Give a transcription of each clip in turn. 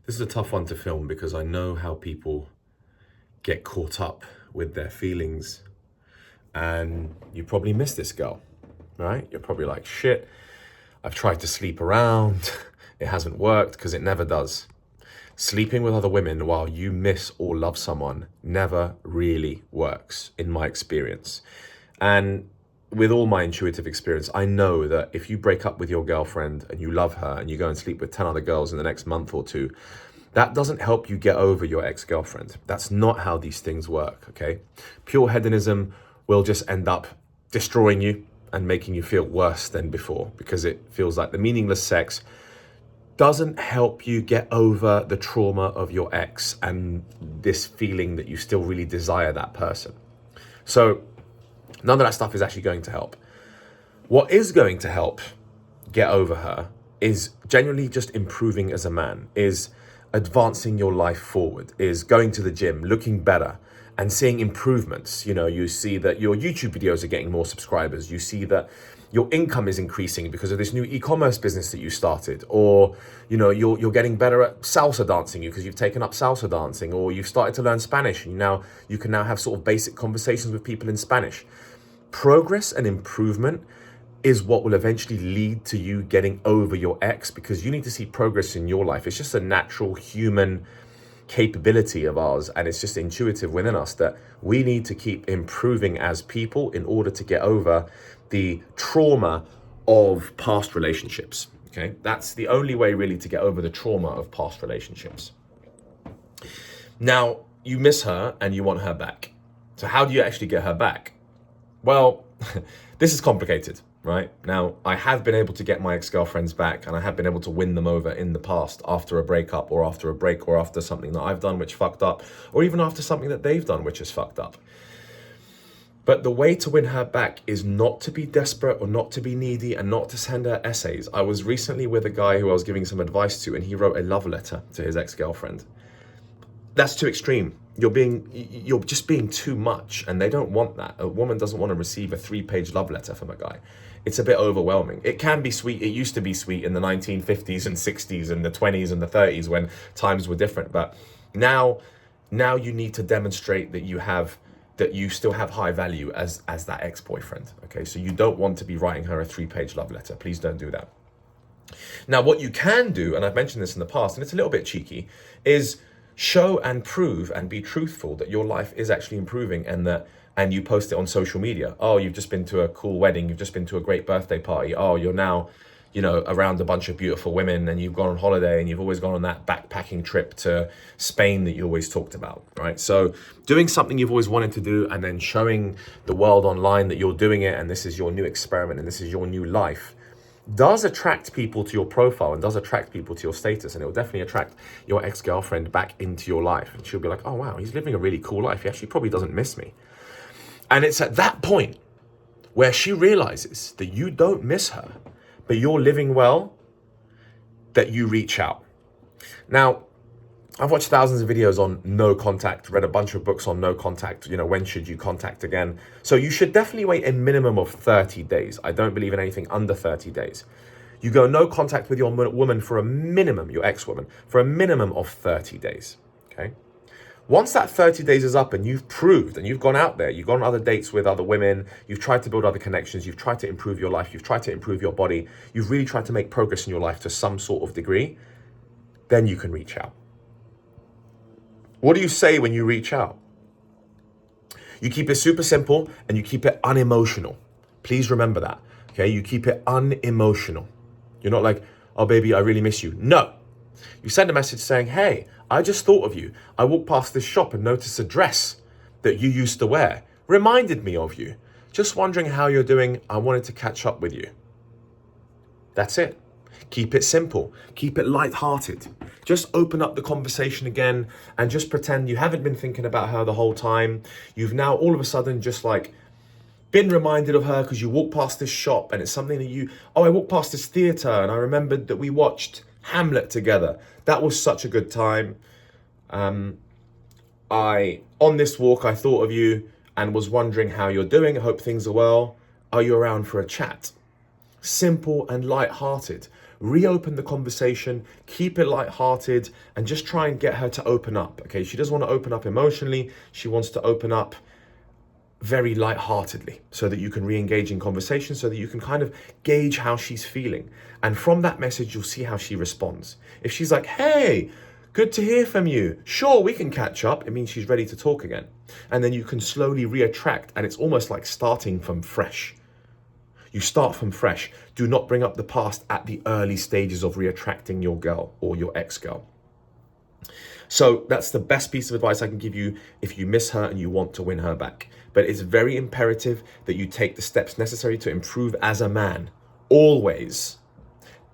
This is a tough one to film because I know how people get caught up with their feelings, and you probably miss this girl, right? You're probably like, shit, I've tried to sleep around. It hasn't worked, because it never does. Sleeping with other women while you miss or love someone never really works, in my experience. And with all my intuitive experience, I know that if you break up with your girlfriend and you love her and you go and sleep with 10 other girls in the next month or two, that doesn't help you get over your ex-girlfriend. That's not how these things work, okay? Pure hedonism will just end up destroying you and making you feel worse than before, because it feels like the meaningless sex doesn't help you get over the trauma of your ex and this feeling that you still really desire that person. So none of that stuff is actually going to help. What is going to help get over her is genuinely just improving as a man, is advancing your life forward, is going to the gym, looking better, and seeing improvements. You know, you see that your YouTube videos are getting more subscribers. You see that your income is increasing because of this new e-commerce business that you started, or you know, you're getting better at salsa dancing because you've taken up salsa dancing, or you've started to learn Spanish and you can now have sort of basic conversations with people in Spanish. Progress and improvement is what will eventually lead to you getting over your ex, because you need to see progress in your life. It's just a natural human capability of ours, and it's just intuitive within us that we need to keep improving as people in order to get over the trauma of past relationships. Okay, that's the only way really to get over the trauma of past relationships. Now, you miss her and you want her back. So how do you actually get her back? Well, this is complicated, right? Now, I have been able to get my ex-girlfriends back, and I have been able to win them over in the past after a breakup, or after a break, or after something that I've done which fucked up, or even after something that they've done which is fucked up. But the way to win her back is not to be desperate or not to be needy and not to send her essays. I was recently with a guy who I was giving some advice to, and he wrote a love letter to his ex-girlfriend. That's too extreme. You're just being too much, and they don't want that. A woman doesn't want to receive a 3-page love letter from a guy. It's a bit overwhelming. It can be sweet. It used to be sweet in the 1950s and 60s and the 20s and the 30s when times were different. But now you need to demonstrate that you still have high value as that ex-boyfriend. Okay, so you don't want to be writing her a 3-page love letter. Please don't do that. Now, what you can do, and I've mentioned this in the past, and it's a little bit cheeky, is show and prove and be truthful that your life is actually improving, and you post it on social media. Oh, you've just been to a cool wedding. You've just been to a great birthday party. Oh, you're now, around a bunch of beautiful women, and you've gone on holiday, and you've always gone on that backpacking trip to Spain that you always talked about, right? So doing something you've always wanted to do, and then showing the world online that you're doing it, and this is your new experiment, and this is your new life, does attract people to your profile and does attract people to your status, and it will definitely attract your ex-girlfriend back into your life, and she'll be like, oh wow, he's living a really cool life. He actually probably doesn't miss me. And it's at that point where she realizes that you don't miss her, but you're living well, that you reach out. Now, I've watched thousands of videos on no contact, read a bunch of books on no contact, when should you contact again? So you should definitely wait a minimum of 30 days. I don't believe in anything under 30 days. You go no contact with your woman for a minimum, your ex-woman, for a minimum of 30 days, okay? Once that 30 days is up and you've proved and you've gone out there, you've gone on other dates with other women, you've tried to build other connections, you've tried to improve your life, you've tried to improve your body, you've really tried to make progress in your life to some sort of degree, then you can reach out. What do you say when you reach out? You keep it super simple and you keep it unemotional. Please remember that, okay? You keep it unemotional. You're not like, oh baby, I really miss you. No. You send a message saying, hey, I just thought of you. I walked past this shop and noticed a dress that you used to wear. Reminded me of you. Just wondering how you're doing. I wanted to catch up with you. That's it. Keep it simple. Keep it lighthearted. Just open up the conversation again and just pretend you haven't been thinking about her the whole time. You've now all of a sudden just been reminded of her because you walked past this shop and it's something that I walked past this theater and I remembered that we watched Hamlet together. That was such a good time. On this walk, I thought of you and was wondering how you're doing. I hope things are well. Are you around for a chat? Simple and light-hearted, reopen the conversation, keep it lighthearted, and just try and get her to open up. Okay, she doesn't want to open up emotionally. She wants to open up very lightheartedly so that you can re-engage in conversation, so that you can kind of gauge how she's feeling. And from that message, you'll see how she responds. If she's like, hey, good to hear from you, sure, we can catch up, it means she's ready to talk again. And then you can slowly re-attract, and it's almost like starting from fresh. You start from fresh. Do not bring up the past at the early stages of re-attracting your girl or your ex-girl. So that's the best piece of advice I can give you if you miss her and you want to win her back. But it's very imperative that you take the steps necessary to improve as a man, always.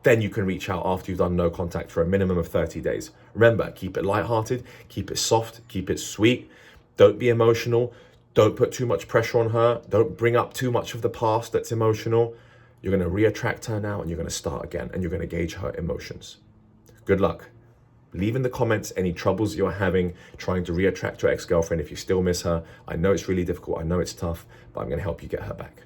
Then you can reach out after you've done no contact for a minimum of 30 days. Remember, keep it lighthearted, keep it soft, keep it sweet. Don't be emotional. Don't put too much pressure on her. Don't bring up too much of the past that's emotional. You're going to re-attract her now, and you're going to start again, and you're going to gauge her emotions. Good luck. Leave in the comments any troubles you're having trying to re-attract your ex-girlfriend if you still miss her. I know it's really difficult. I know it's tough, but I'm going to help you get her back.